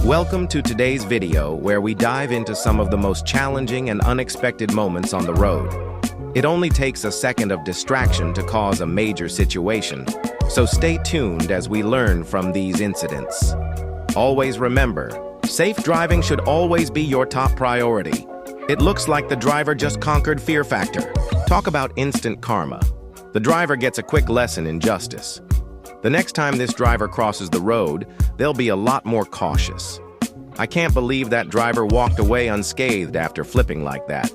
Welcome to today's video where we dive into some of the most challenging and unexpected moments on the road. It only takes a second of distraction to cause a major situation, so stay tuned as we learn from these incidents. Always remember, safe driving should always be your top priority. It looks like the driver just conquered fear factor. Talk about instant karma. The driver gets a quick lesson in justice. The next time this driver crosses the road, they'll be a lot more cautious. I can't believe that driver walked away unscathed after flipping like that.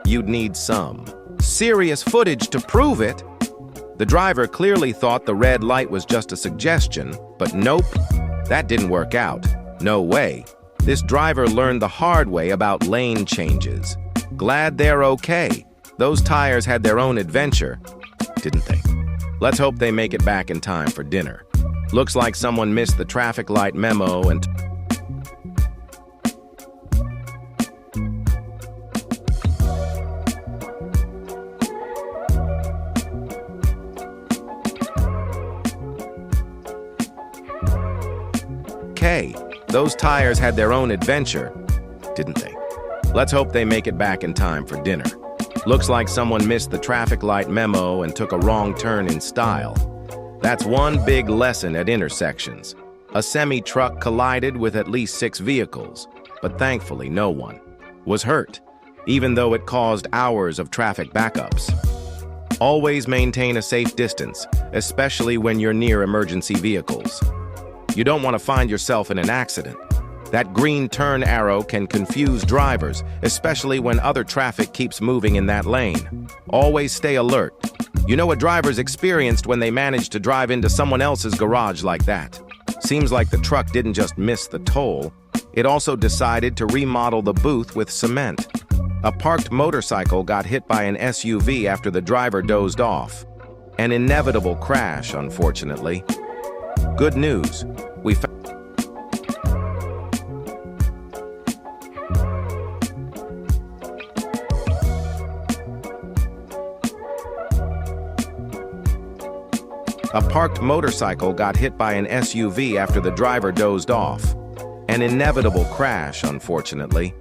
You'd need some serious footage to prove it. The driver clearly thought the red light was just a suggestion, but nope, that didn't work out. No way. This driver learned the hard way about lane changes. Glad they're okay. Those tires had their own adventure, didn't they? Let's hope they make it back in time for dinner. Looks like someone missed the traffic light memo and okay, those tires had their own adventure, didn't they? Let's hope they make it back in time for dinner. Looks like someone missed the traffic light memo and took a wrong turn in style. That's one big lesson at intersections. A semi-truck collided with at least 6 vehicles, but thankfully no one was hurt, even though it caused hours of traffic backups. Always maintain a safe distance, especially when you're near emergency vehicles. You don't want to find yourself in an accident. That green turn arrow can confuse drivers, especially when other traffic keeps moving in that lane. Always stay alert. You know what drivers experienced when they managed to drive into someone else's garage like that. Seems like the truck didn't just miss the toll, it also decided to remodel the booth with cement. A parked motorcycle got hit by an SUV after the driver dozed off. An inevitable crash, unfortunately. Good news, we found a parked motorcycle got hit by an SUV after the driver dozed off. An inevitable crash, unfortunately.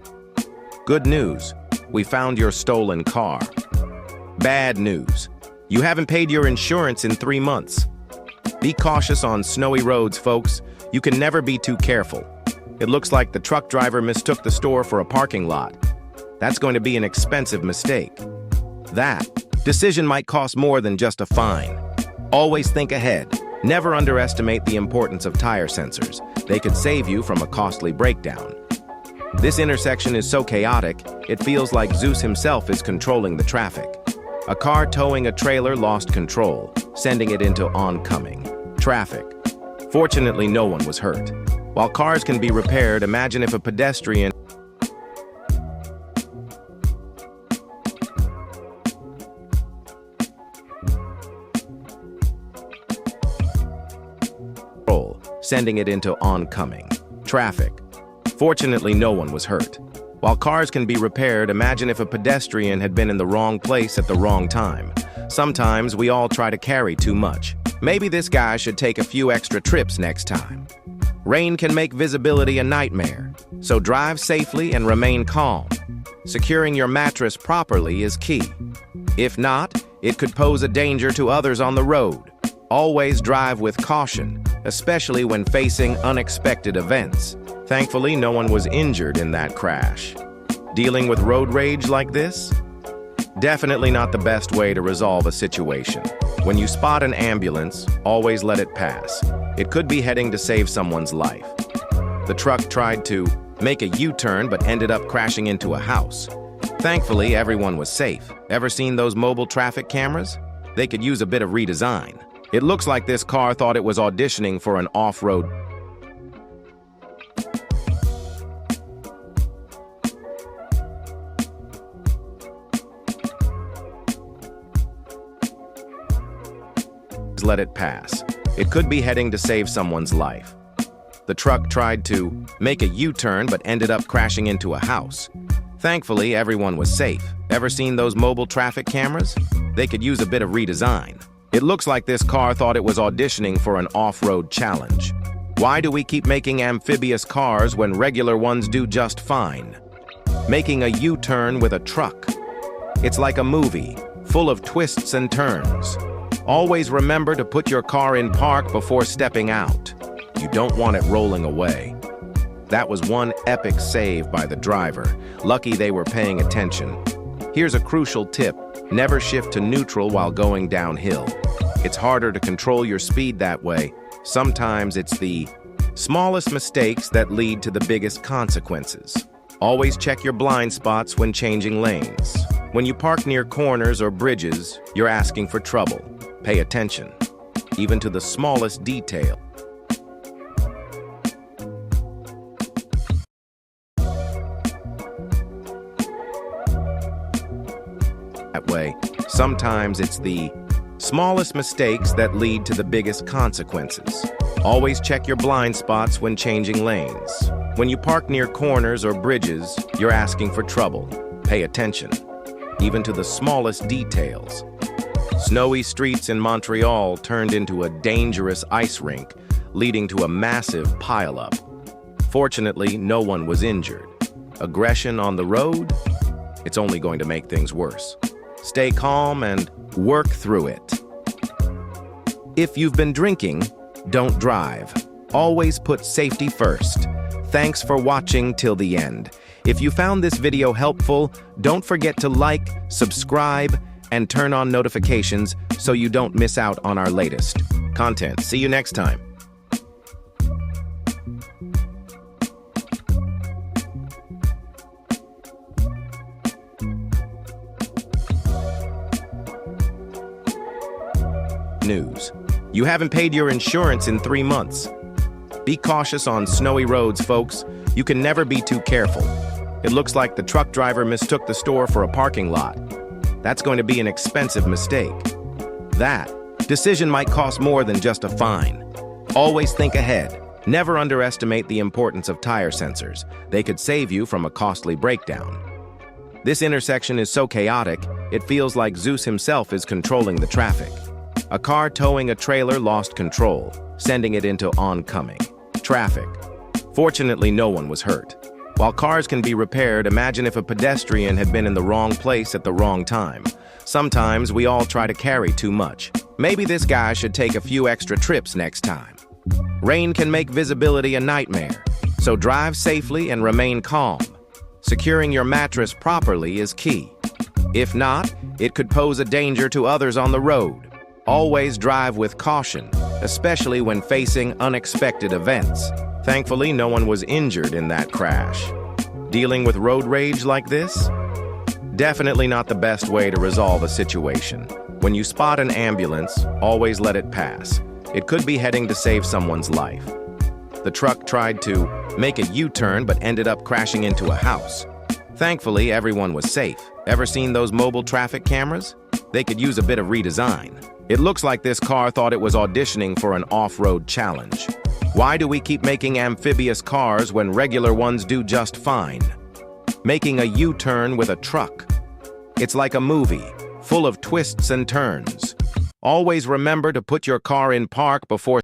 Good news, we found your stolen car. Bad news, you haven't paid your insurance in 3 months. Be cautious on snowy roads, folks. You can never be too careful. It looks like the truck driver mistook the store for a parking lot. That's going to be an expensive mistake. That decision might cost more than just a fine. Always think ahead. Never underestimate the importance of tire sensors. They could save you from a costly breakdown. This intersection is so chaotic, it feels like Zeus himself is controlling the traffic. A car towing a trailer lost control, sending it into oncoming traffic. Fortunately, no one was hurt. While cars can be repaired, imagine if a pedestrian sending it into oncoming traffic. Fortunately, no one was hurt. While cars can be repaired, imagine if a pedestrian had been in the wrong place at the wrong time. Sometimes we all try to carry too much. Maybe this guy should take a few extra trips next time. Rain can make visibility a nightmare, so drive safely and remain calm. Securing your mattress properly is key. If not, it could pose a danger to others on the road. Always drive with caution, especially when facing unexpected events. Thankfully, no one was injured in that crash. Dealing with road rage like this? Definitely not the best way to resolve a situation. When you spot an ambulance, always let it pass. It could be heading to save someone's life. The truck tried to make a U-turn but ended up crashing into a house. Thankfully, everyone was safe. Ever seen those mobile traffic cameras? They could use a bit of redesign. It looks like this car thought it was auditioning for an off-road. Let it pass. It could be heading to save someone's life. The truck tried to make a U-turn but ended up crashing into a house. Thankfully, everyone was safe. Ever seen those mobile traffic cameras? They could use a bit of redesign. It looks like this car thought it was auditioning for an off-road challenge. Why do we keep making amphibious cars when regular ones do just fine? Making a U-turn with a truck. It's like a movie, full of twists and turns. Always remember to put your car in park before stepping out. You don't want it rolling away. That was one epic save by the driver. Lucky they were paying attention. Here's a crucial tip. Never shift to neutral while going downhill. It's harder to control your speed that way. Sometimes it's the smallest mistakes that lead to the biggest consequences. Always check your blind spots when changing lanes. When you park near corners or bridges, you're asking for trouble. Pay attention, even to the smallest detail. That way, sometimes it's the smallest mistakes that lead to the biggest consequences. Always check your blind spots when changing lanes. When you park near corners or bridges, you're asking for trouble. Pay attention, even to the smallest details. Snowy streets in Montreal turned into a dangerous ice rink, leading to a massive pileup. Fortunately, no one was injured. Aggression on the road? It's only going to make things worse. Stay calm and work through it. If you've been drinking, don't drive. Always put safety first. Thanks for watching till the end. If you found this video helpful, don't forget to like, subscribe, and turn on notifications so you don't miss out on our latest content. See you next time. News. You haven't paid your insurance in 3 months. Be cautious on snowy roads, folks. You can never be too careful. It looks like the truck driver mistook the store for a parking lot. That's going to be an expensive mistake. That decision might cost more than just a fine. Always think ahead. Never underestimate the importance of tire sensors. They could save you from a costly breakdown. This intersection is so chaotic, it feels like Zeus himself is controlling the traffic. A car towing a trailer lost control, sending it into oncoming traffic. Fortunately, no one was hurt. While cars can be repaired, imagine if a pedestrian had been in the wrong place at the wrong time. Sometimes we all try to carry too much. Maybe this guy should take a few extra trips next time. Rain can make visibility a nightmare, so drive safely and remain calm. Securing your mattress properly is key. If not, it could pose a danger to others on the road. Always drive with caution, especially when facing unexpected events. Thankfully, no one was injured in that crash. Dealing with road rage like this? Definitely not the best way to resolve a situation. When you spot an ambulance, always let it pass. It could be heading to save someone's life. The truck tried to make a U-turn but ended up crashing into a house. Thankfully, everyone was safe. Ever seen those mobile traffic cameras? They could use a bit of redesign. It looks like this car thought it was auditioning for an off-road challenge. Why do we keep making amphibious cars when regular ones do just fine? Making a U-turn with a truck. It's like a movie, full of twists and turns. Always remember to put your car in park before